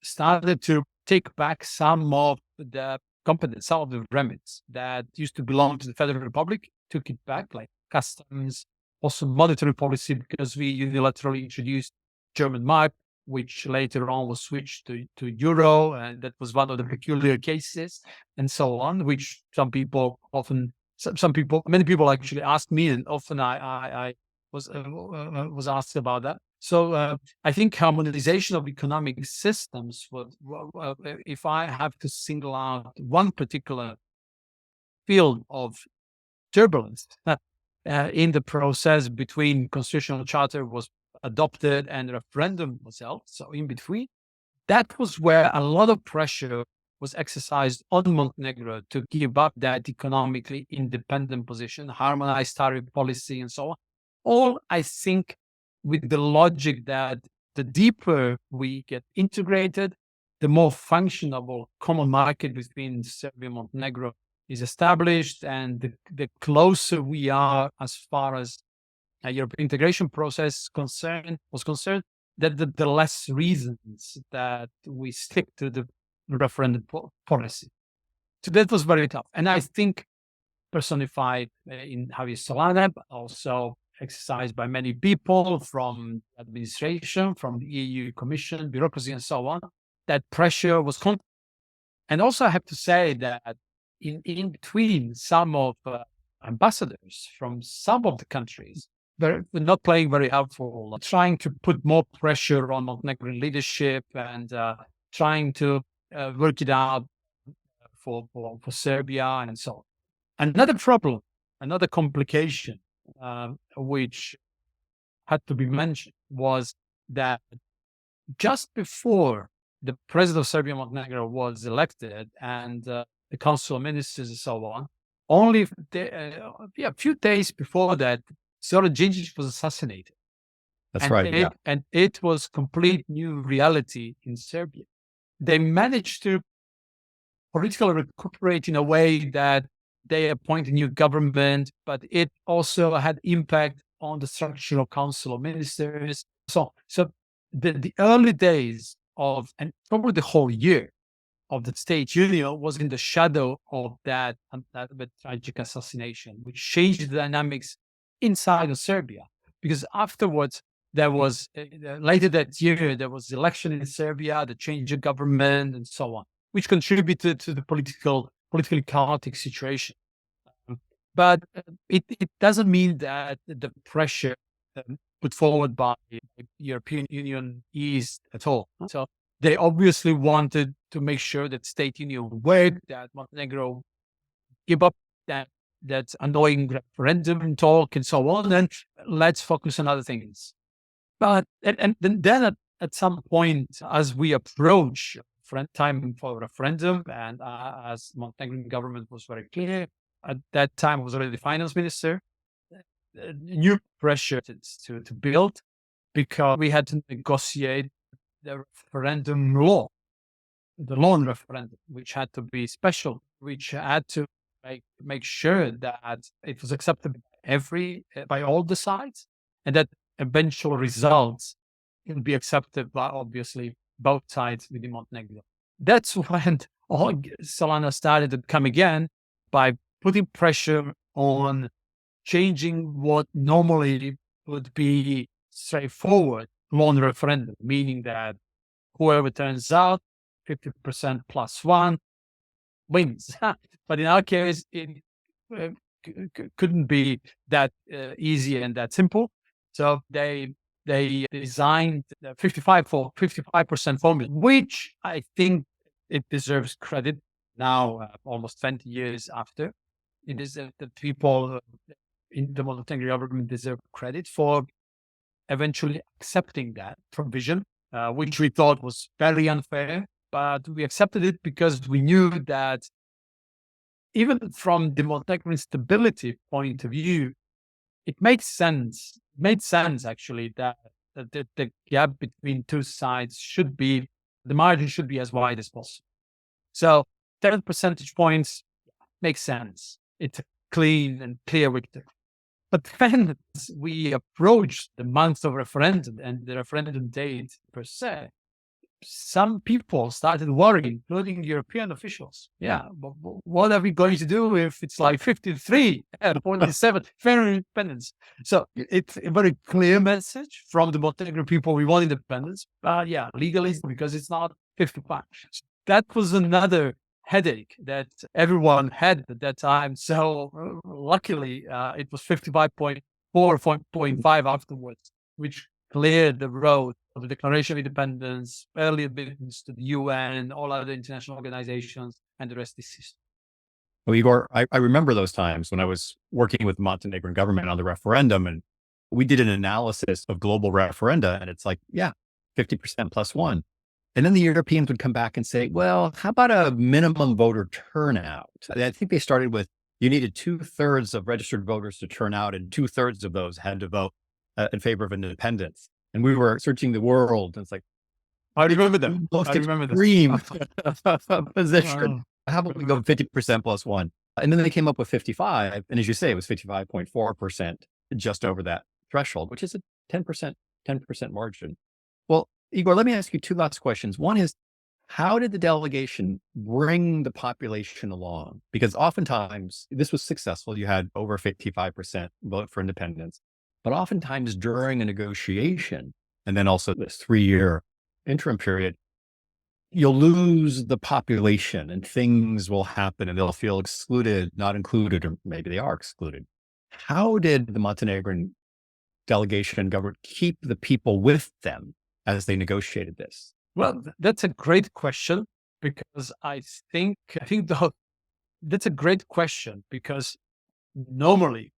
started to take back some of the competence, some of the remits that used to belong to the Federal Republic, took it back, like customs, also monetary policy, because we unilaterally introduced German mark, which later on was switched to euro, and that was one of the peculiar cases, and so on, which many people actually ask me, and often I was asked about that. So I think harmonization of economic systems if I have to single out one particular field of turbulence in the process between constitutional charter was adopted and referendum was held, so in between, that was where a lot of pressure was exercised on Montenegro to give up that economically independent position, harmonized tariff policy, and so on. All, I think, with the logic that the deeper we get integrated, the more functionable common market between Serbia and Montenegro is established, and the closer we are as far as a European integration process was concerned, that the less reasons that we stick to the referendum policy. So that was very tough. And I think personified in Javier Solana, but also exercised by many people from administration, from the EU Commission, bureaucracy, and so on, that pressure was constant. And also I have to say that in between, some of ambassadors from some of the countries were not playing very helpful, trying to put more pressure on Montenegrin leadership and trying to work it out for Serbia and so on. Another problem, another complication, which had to be mentioned, was that just before the president of Serbia and Montenegro was elected and the council of ministers and so on, only a few days before that, Zoran Đinđić was assassinated. That's right. And it was complete new reality in Serbia. They managed to politically recuperate in a way that they appoint a new government, but it also had impact on the structural council of ministers. So the early days of, and probably the whole year of the state union, was in the shadow of that tragic assassination, which changed the dynamics inside of Serbia. Because afterwards, there was later that year, there was election in Serbia, the change of government, and so on, which contributed to the politically chaotic situation. But it doesn't mean that the pressure put forward by the European Union eased at all. So they obviously wanted to make sure that state union worked, that Montenegro give up that annoying referendum talk and so on, and let's focus on other things. But and then at some point, as we approach time for referendum, and as Montenegrin government was very clear at that time, I was already the finance minister, new pressure to build, because we had to negotiate the referendum law, the loan referendum, which had to be special, which had to make sure that it was accepted by all the sides, and that eventual results will be accepted by, obviously, both sides within Montenegro. That's when Solana started to come again by putting pressure on changing what normally would be straightforward loan referendum, meaning that whoever turns out 50% plus one wins. But in our case, it couldn't be that easy and that simple. So they designed the 55% formula, which I think it deserves credit now, almost 20 years after. It is the people in the Montenegrin government deserve credit for eventually accepting that provision, which we thought was very unfair. But we accepted it because we knew that even from the Montenegrin stability point of view, it made sense. It made sense, actually, that the gap between two sides the margin should be as wide as possible. So 10 percentage points makes sense. It's a clean and clear victory. But then we approached the month of referendum and the referendum date per se, some people started worrying, including European officials. Yeah, but what are we going to do if it's like 53 and 47 federal independence? So it's a very clear message from the Montenegrin people. We want independence, but yeah, legally because it's not 55. So that was another headache that everyone had at that time. So luckily, it was 55.4.5 afterwards, which cleared the road of the Declaration of Independence, early admittance to the UN and all other international organizations, and the rest is history. Well, Igor, I remember those times when I was working with the Montenegrin government on the referendum, and we did an analysis of global referenda, and it's like, yeah, 50% plus one. And then the Europeans would come back and say, well, how about a minimum voter turnout? I think they started with, you needed 2/3 of registered voters to turn out, and 2/3 of those had to vote in favor of independence. And we were searching the world, and it's like, I remember them. most I remember extreme position. How about we go 50% plus one? And then they came up with 55. And as you say, it was 55.4%, just over that threshold, which is a 10% margin. Well, Igor, let me ask you two last questions. One is, how did the delegation bring the population along? Because oftentimes this was successful. You had over 55% vote for independence, but oftentimes during a negotiation, and then also this 3-year interim period, you'll lose the population and things will happen and they'll feel excluded, not included, or maybe they are excluded. How did the Montenegrin delegation and government keep the people with them as they negotiated this? Well, that's a great question, because I think that's a great question, because normally,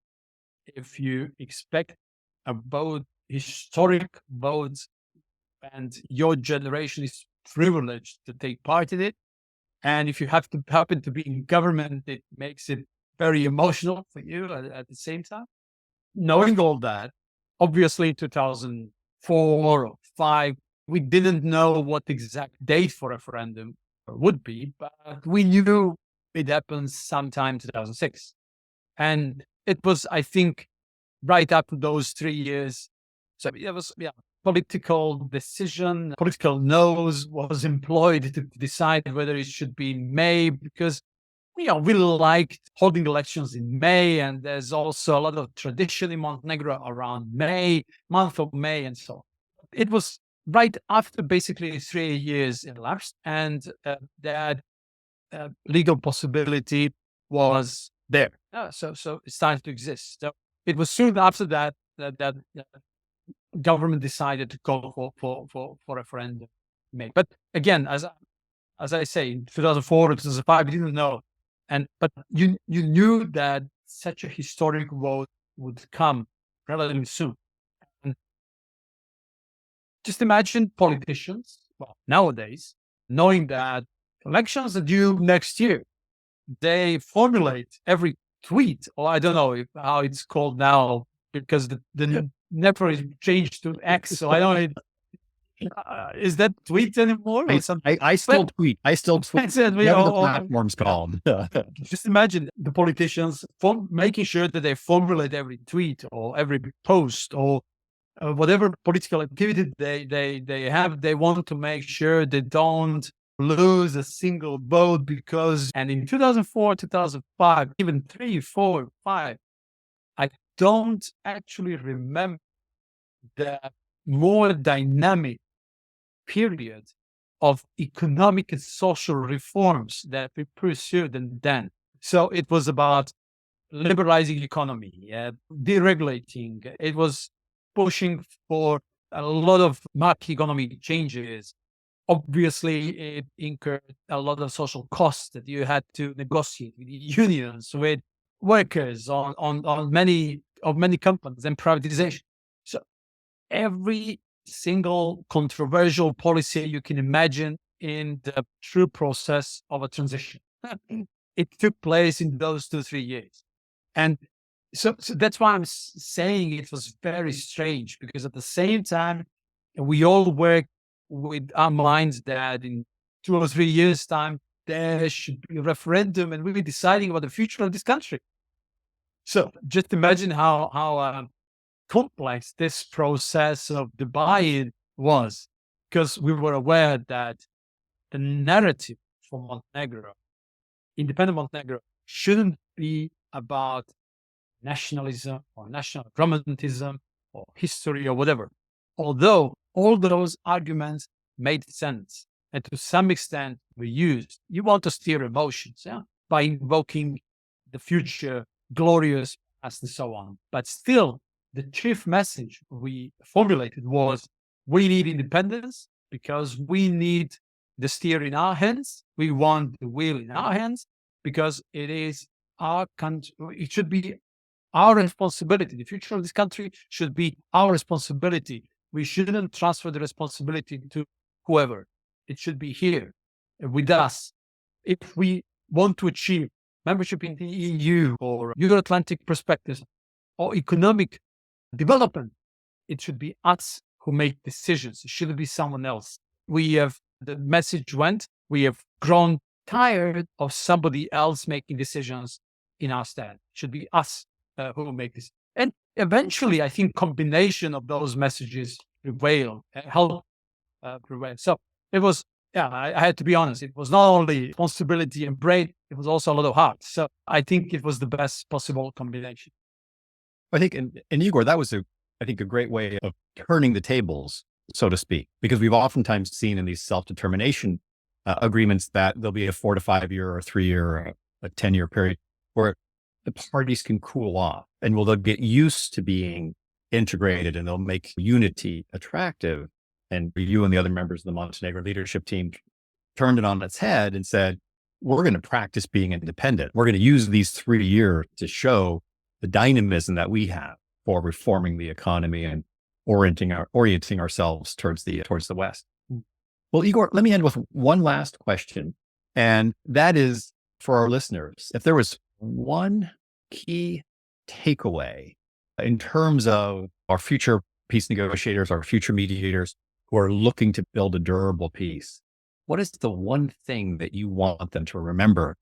if you expect a vote, historic votes, and your generation is privileged to take part in it, and if you have to happen to be in government, it makes it very emotional for you at the same time. Knowing all that, obviously 2004 or 5, we didn't know what the exact date for referendum would be, but we knew it happened sometime 2006. And it was, I think, right after those 3 years. So it was, political decision, political nose was employed to decide whether it should be in May, because we liked holding elections in May, and there's also a lot of tradition in Montenegro around May, month of May, and so on. It was right after basically 3 years elapsed, and that legal possibility was there. So it started to exist. So it was soon after that government decided to call for referendum May. But again, as I say, in 2004 or 2005, we didn't know. But you knew that such a historic vote would come relatively soon. And just imagine politicians, nowadays, knowing that elections are due next year. They formulate every tweet, or I don't know how it's called now, because the network is changed to X. So I don't know. Is that tweet anymore? I still tweet. I still tweet. Whatever the platform's called. Just imagine the politicians making sure that they formulate every tweet or every post or whatever political activity they have. They want to make sure they don't lose a single vote, because, and in 2004, 2005, even 3, 4, 5, I don't actually remember the more dynamic period of economic and social reforms that we pursued and then. So it was about liberalizing economy, deregulating. It was pushing for a lot of macroeconomic changes. Obviously, it incurred a lot of social costs that you had to negotiate with unions, with workers on many companies, and privatization. So every single controversial policy you can imagine in the true process of a transition, it took place in those 2-3 years. And so that's why I'm saying it was very strange, because at the same time, we all worked with our minds that in 2 or 3 years' time, there should be a referendum and we'll be deciding about the future of this country. So just imagine how complex this process of the buy-in was. because we were aware that the narrative for Montenegro, independent Montenegro, shouldn't be about nationalism or national romanticism or history or whatever. Although all those arguments made sense and to some extent were used, you want to steer emotions, by invoking the future, glorious past, and so on. But still, the chief message we formulated was we need independence because we need the steer in our hands. We want the wheel in our hands because it is our country. It should be our responsibility. The future of this country should be our responsibility. We shouldn't transfer the responsibility to whoever. It should be here with us. If we want to achieve membership in the EU or Euro-Atlantic perspectives or economic development, it should be us who make decisions. It shouldn't be someone else. The message went, we have grown tired of somebody else making decisions in our stead. It should be us who will make this. And eventually, I think combination of those messages help prevail. So it was, I had to be honest. It was not only responsibility and brain, it was also a lot of heart. So I think it was the best possible combination. I think, and Igor, that was I think a great way of turning the tables, so to speak, because we've oftentimes seen in these self-determination agreements that there'll be a 4 to 5 year or 3 year or a 10-year period where the parties can cool off and they'll get used to being integrated and they'll make unity attractive. And you and the other members of the Montenegro leadership team turned it on its head and said, we're going to practice being independent. We're going to use these 3 years to show the dynamism that we have for reforming the economy and orienting ourselves towards the West. Well, Igor, let me end with one last question. And that is for our listeners, if there was one key takeaway in terms of our future peace negotiators, our future mediators who are looking to build a durable peace, what is the one thing that you want them to remember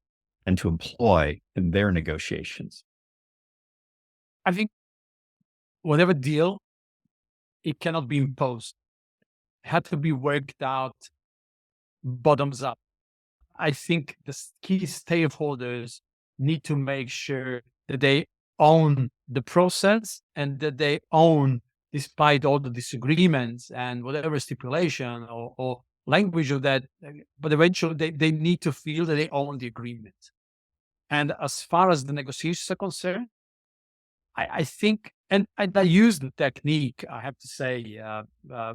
and to employ in their negotiations? I think whatever deal, it cannot be imposed. It had to be worked out bottoms up. I think the key stakeholders need to make sure that they own the process and that they own, despite all the disagreements and whatever stipulation or language of that, but eventually they need to feel that they own the agreement. And as far as the negotiations are concerned, I think, and I use the technique, I have to say,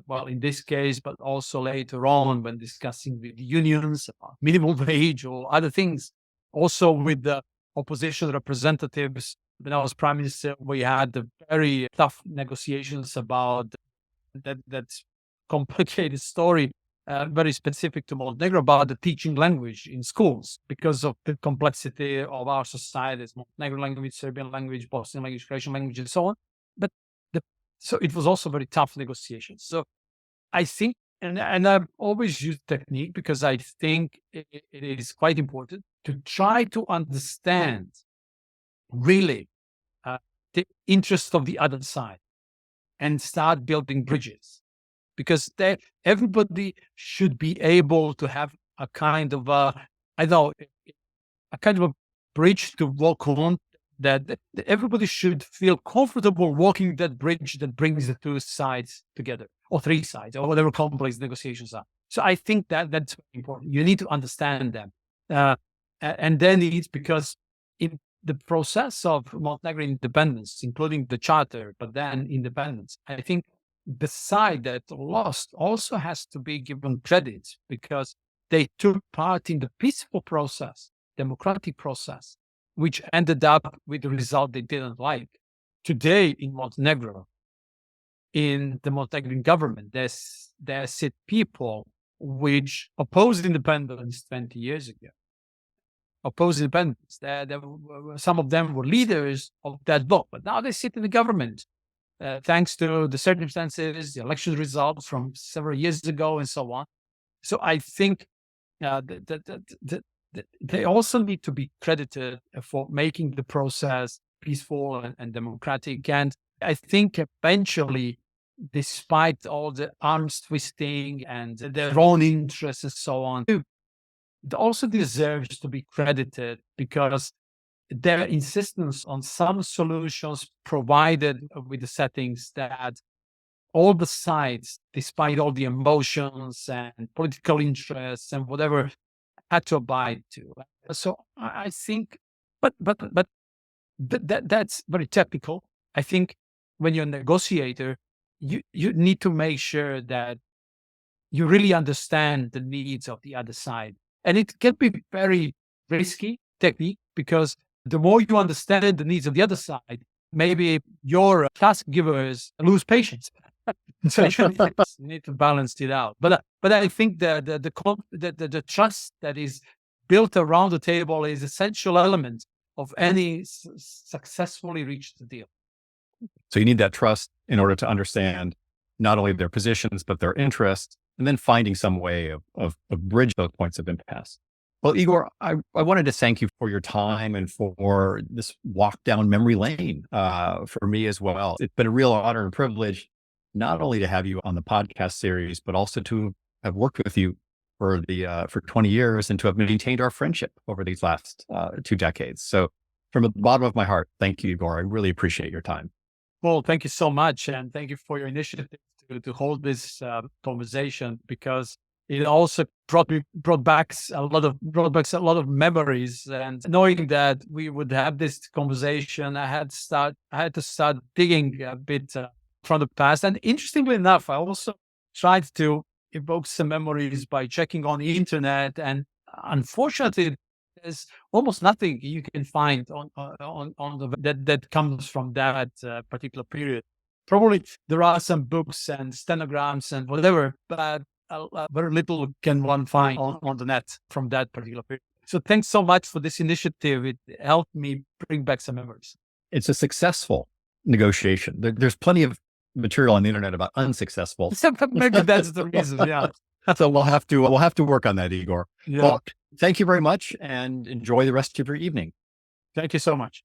well, in this case, but also later on when discussing with the unions, minimum wage or other things, also with the opposition representatives. When I was prime minister, we had the very tough negotiations about that complicated story, very specific to Montenegro, about the teaching language in schools because of the complexity of our societies, Montenegrin language, Serbian language, Bosnian language, Croatian language, and so on. But so it was also very tough negotiations. So I think, and I've always used technique because I think it is quite important to try to understand really the interest of the other side and start building bridges, because everybody should be able to have a kind of a bridge to walk on, that everybody should feel comfortable walking that bridge that brings the two sides together, or three sides, or whatever complex negotiations are. So I think that's very important. You need to understand them. And then it's because in the process of Montenegrin independence, including the charter, but then independence, I think the side that lost also has to be given credit because they took part in the peaceful process, democratic process, which ended up with the result they didn't like. Today in Montenegro, in the Montenegrin government, there sit people which opposed independence 20 years ago. Opposed independence. Some of them were leaders of that bloc, but now they sit in the government. Thanks to the circumstances, the election results from several years ago, and so on. So I think they also need to be credited for making the process peaceful and democratic. And I think eventually despite all the arms twisting and their own interests and so on, it also deserves to be credited because their insistence on some solutions provided with the settings that all the sides, despite all the emotions and political interests and whatever, had to abide to. So I think, but that's very technical. I think when you're a negotiator, you need to make sure that you really understand the needs of the other side. And it can be very risky technique because the more you understand the needs of the other side, maybe your task givers lose patience. So you need to balance it out. But I think the trust that is built around the table is essential element of any successfully reached deal. So you need that trust in order to understand not only their positions, but their interests, and then finding some way of bridge those points of impasse. Well, Igor, I wanted to thank you for your time and for this walk down memory lane for me as well. It's been a real honor and privilege, not only to have you on the podcast series, but also to have worked with you for 20 years and to have maintained our friendship over these last 2 decades. So from the bottom of my heart, thank you, Igor. I really appreciate your time. Well, thank you so much. And thank you for your initiative to hold this conversation, because it also brought back a lot of memories. And knowing that we would have this conversation, I had to start digging a bit from the past. And interestingly enough, I also tried to evoke some memories by checking on the internet. And unfortunately, there's almost nothing you can find that comes from that particular period. Probably there are some books and stenograms and whatever, but very little can one find on the net from that particular period. So thanks so much for this initiative. It helped me bring back some memories. It's a successful negotiation. There's plenty of material on the internet about unsuccessful. Maybe that's the reason. Yeah. So we'll have to work on that, Igor. Yeah. Well, thank you very much and enjoy the rest of your evening. Thank you so much.